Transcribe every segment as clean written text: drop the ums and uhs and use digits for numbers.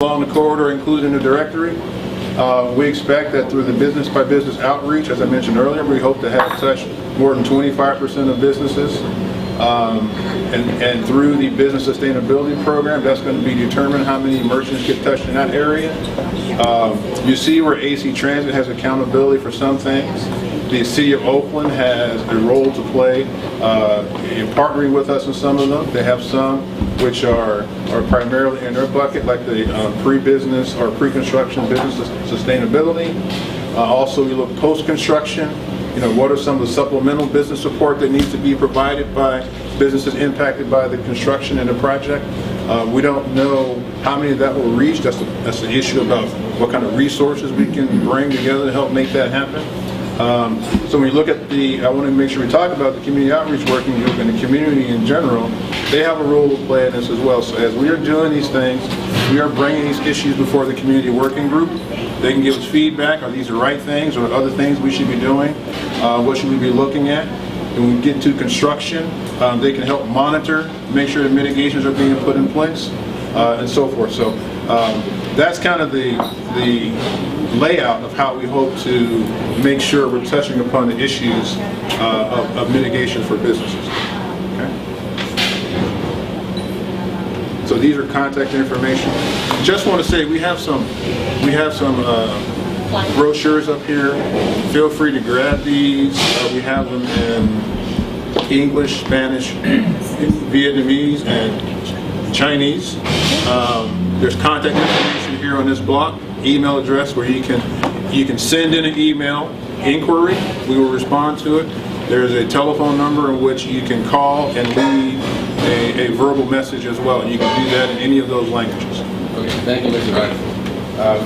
along the corridor included in the directory. We expect that through the business-by-business outreach, as I mentioned earlier, we hope to have touched more than 25% of businesses. And through the business sustainability program, that's going to be determined how many merchants get touched in that area. You see where AC Transit has accountability for some things. The City of Oakland has a role to play in partnering with us in some of them. They have some which are primarily in their bucket, like the pre-business or pre-construction business sustainability. Also, we look post-construction. You know, what are some of the supplemental business support that needs to be provided by businesses impacted by the construction and the project? We don't know how many that will reach. That's the issue about what kind of resources we can bring together to help make that happen. So when you look at I want to make sure we talk about the community outreach working group and the community in general. They have a role to play in this as well. So as we are doing these things, we are bringing these issues before the community working group. They can give us feedback, are these the right things or other things we should be doing? What should we be looking at? When we get to construction, they can help monitor, make sure the mitigations are being put in place, and so forth. So that's kind of the layout of how we hope to make sure we're touching upon the issues of mitigation for businesses. Okay? So these are contact information. Just want to say we have some brochures up here. Feel free to grab these. We have them in English, Spanish, Vietnamese, and Chinese. There's contact information here on this block. Email address where you can send in an email inquiry. We will respond to it. There's a telephone number in which you can call and leave a verbal message as well. And you can do that in any of those languages. Okay, thank you, Mr. Ryan.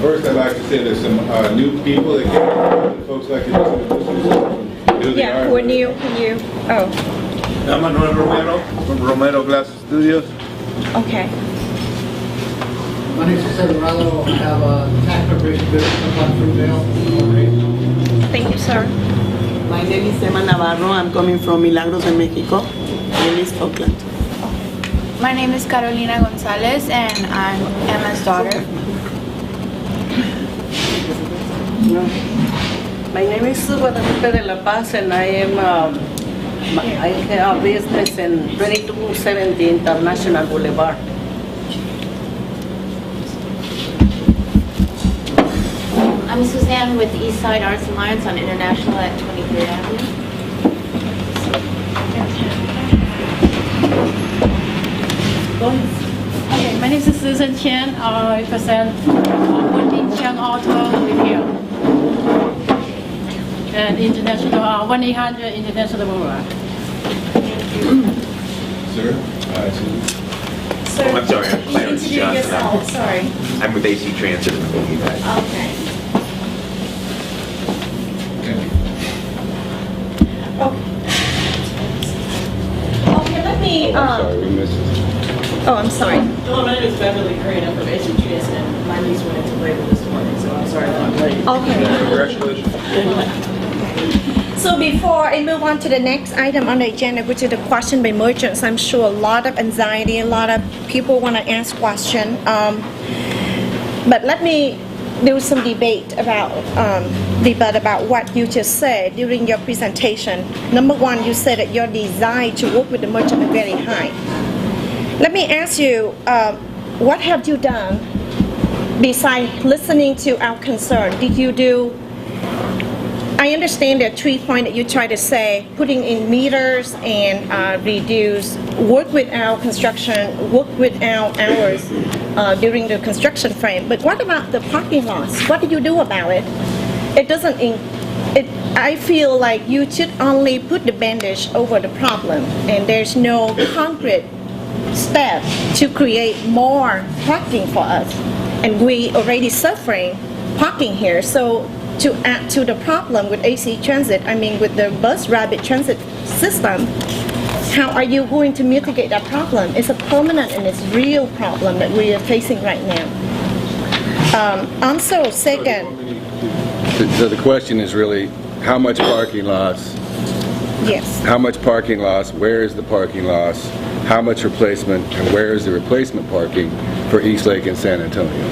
First, I'd like to say there's some new people that came. Folks like to listen. Yeah, who are new? Can you? Oh. I'm Manuel Romero from Romero Glass Studios. Okay. My name is Jose Dorado. I have a tax preparation business up on Fruitvale. Thank you, sir. My name is Emma Navarro. I'm coming from Milagros de Mexico, in East Oakland. My name is Carolina Gonzalez and I'm Emma's daughter. My name is Guadalupe de la Paz and I have a business in 2270 International Boulevard. I'm Suzanne with Eastside Arts Alliance on International at 23rd Avenue. Okay, my name is Susan Chen. I represent Wendy Chen Auto Repair and International 1-800 International Boulevard. Sir? Sir, I'm sorry, I'm Clarence introduce Johnson. yourself. Sorry. I'm with AC Transit in the Boogie Guys. Okay. Okay, let me. Sorry, we missed it. Oh, I'm sorry. Hello, my name is Beverly Crane. I'm from AC Transit and my niece went into labor this morning, so I'm sorry that I'm late. Okay. Congratulations. So before I move on to the next item on the agenda, which is the question by merchants, I'm sure a lot of anxiety, a lot of people want to ask questions. But let me do some debate about what you just said during your presentation. Number one, you said that your desire to work with the merchant is very high. Let me ask you, what have you done besides listening to our concern? Did you do? I understand there are 3 points that you try to say: putting in meters and reduce, work with our construction, work with our hours during the construction frame. But what about the parking lots? What do you do about it? It doesn't. I feel like you should only put the bandage over the problem, and there's no concrete step to create more parking for us. And we already suffering parking here. So to add to the problem with AC Transit, I mean with the bus rapid transit system, how are you going to mitigate that problem? It's a permanent and it's real problem that we are facing right now. Also, second, So the question is really, how much parking loss? yes. How much parking loss? Where is the parking loss? How much replacement? And where is the replacement parking? for Eastlake and San Antonio?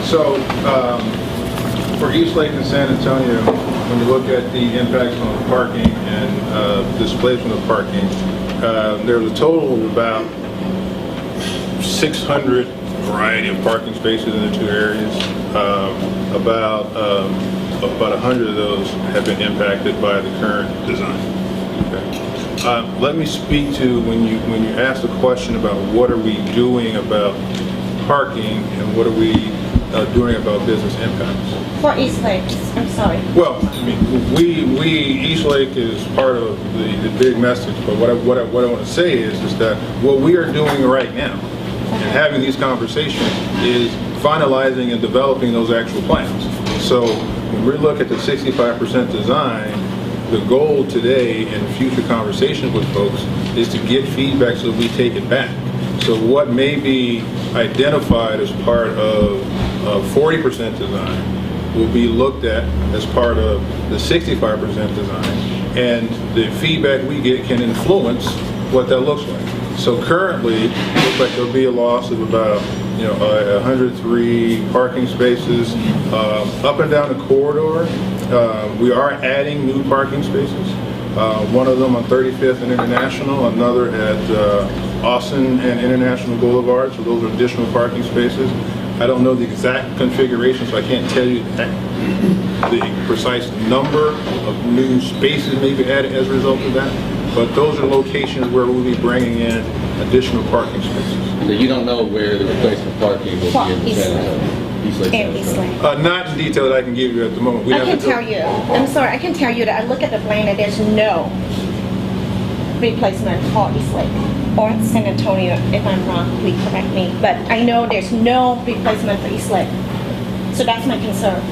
So, for Eastlake and San Antonio, when you look at the impacts on parking and displacement of parking, there's a total of about 600 variety of parking spaces in the two areas. About 100 of those have been impacted by the current design. Okay. Let me speak to when you ask the question about what are we doing about parking and what are we doing about business impacts. For Eastlake, I'm sorry. Well, I mean, Eastlake is part of the big message, but what I want to say is that what we are doing right now and having these conversations is finalizing and developing those actual plans. So when we look at the 65% design, the goal today in future conversations with folks is to get feedback so we take it back. So what may be identified as part of 40% design will be looked at as part of the 65% design, and the feedback we get can influence what that looks like. So currently, it looks like there'll be a loss of about 103 parking spaces up and down the corridor. We are adding new parking spaces. One of them on 35th and International, another at Austin and International Boulevard. So those are additional parking spaces. I don't know the exact configuration, so I can't tell you the precise number of new spaces may be added as a result of that. But those are locations where we'll be bringing in additional parking spaces. So you don't know where the replacement parking will be in the San Antonio? Eastlake, And San Antonio. Eastlake. Not in detail that I can give you at the moment. I can tell you, I'm sorry, I can tell you that I look at the plan and there's no replacement for Eastlake or San Antonio. If I'm wrong, please correct me. But I know there's no replacement for Eastlake. So that's my concern.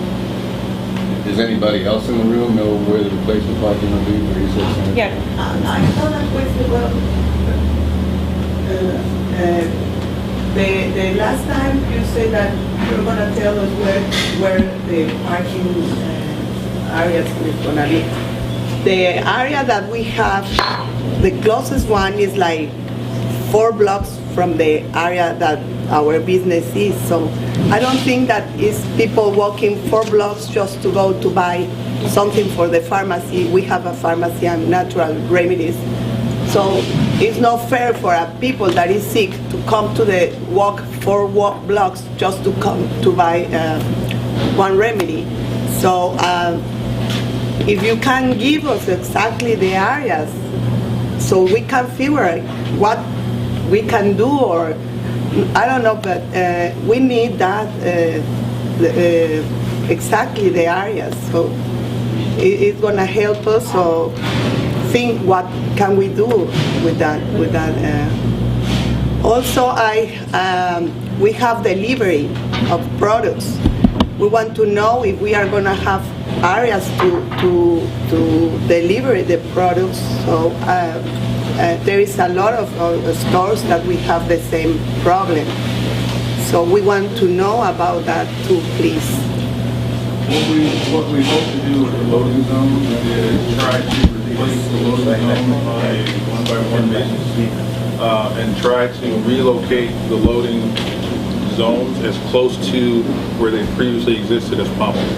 Does anybody else in the room know where the replacement parking will be for Eastlake, San Antonio? Yeah. I have a question. Well, the last time you said that you're gonna tell us where the parking areas is gonna be. The area that we have, the closest one is like 4 blocks from the area that our business is. So I don't think that it's people walking 4 blocks just to go to buy something for the pharmacy. We have a pharmacy and natural remedies. So it's not fair for a people that is sick to come to the walk 4 blocks just to come to buy one remedy. So if you can give us exactly the areas so we can figure out what we can do, or I don't know, but we need that exactly the areas. So it's gonna help us. So think what can we do with that. Also, we have delivery of products. We want to know if we are gonna have areas to deliver the products. So there is a lot of stores that we have the same problem. So we want to know about that too, please. What we hope to do with the loading zones is try to replace the loading zone on a one-by-one basis and try to relocate the loading zones as close to where they previously existed as possible.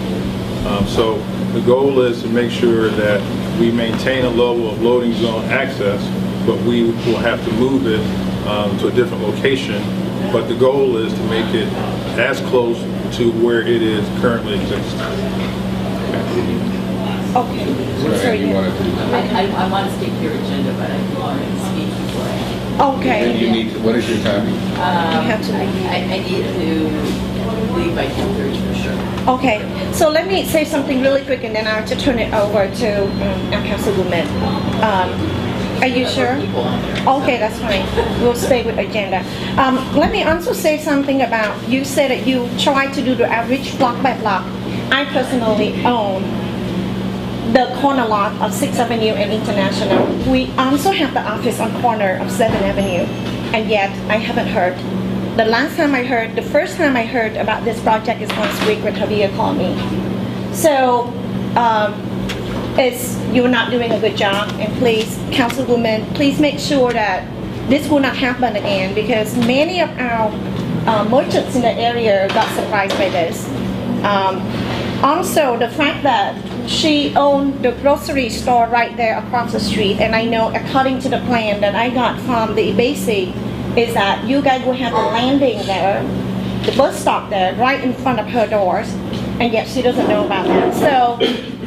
So the goal is to make sure that we maintain a level of loading zone access, but we will have to move it to a different location. But the goal is to make it as close to where it is currently exists. Okay. Sorry, you wanted to. I want to stick to your agenda, but I want to speak before I. Okay. And you need to, what is your timing? You have to leave. I need to leave by 10:30 for sure. Okay, so let me say something really quick and then I'll have to turn it over to our Councilwoman. Are you sure? Okay, that's fine. We'll stay with agenda. Let me also say something about, you said that you try to do the average block by block. I personally own the corner lot of 6th Avenue and International. We also have the office on corner of 7th Avenue, and yet I haven't heard. The first time I heard about this project is last week when Javier called me. So, you're not doing a good job, and please, Councilwoman, please make sure that this will not happen again, because many of our merchants in the area got surprised by this. Also, the fact that she owned the grocery store right there across the street, and I know according to the plan that I got from the basic, is that you guys will have a landing there, the bus stop there, right in front of her doors, and yet she doesn't know about that. So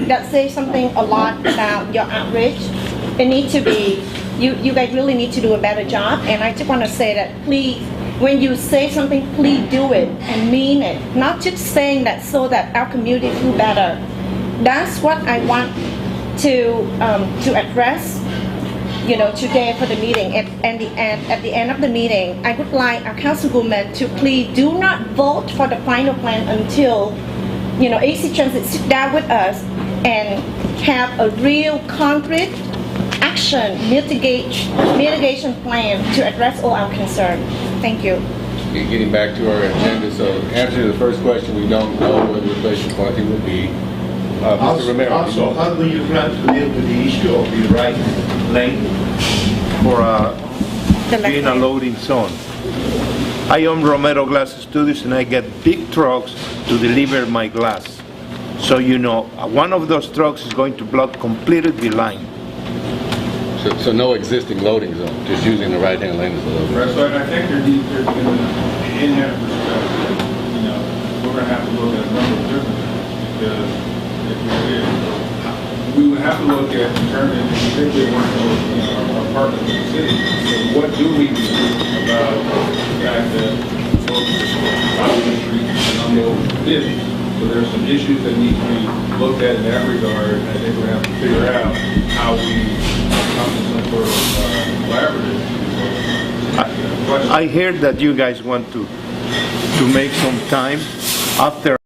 that says something a lot about your outreach. It needs to be, you guys really need to do a better job, and I just want to say that please, when you say something, please do it and mean it. Not just saying that so that our community feel better. That's what I want to address, today for the meeting. At the end of the meeting, I would like our councilwoman to please do not vote for the final plan until, AC Transit sit down with us and have a real concrete action mitigation plan to address all our concerns. Thank you. Getting back to our agenda, so answer to the first question, we don't know what the replacement parking will be. Mr. Romero. Also, how do you plan to deal with the issue of the right lane for being a loading zone? I own Romero Glass Studios and I get big trucks to deliver my glass. So one of those trucks is going to block completely the line. So no existing loading zone, just using the right-hand lane as a loading. Right, so I think there's going to be an in-hand perspective, we're going to have to look at a number of different things, because we would have to look at determining, particularly our partners in the city, so what do we do about the fact that folks out of the street and unload business? So there's some issues that need to be looked at in that regard, and I think we're going to have to figure out how we come to some sort of collaborative. I heard that you guys want to make some time after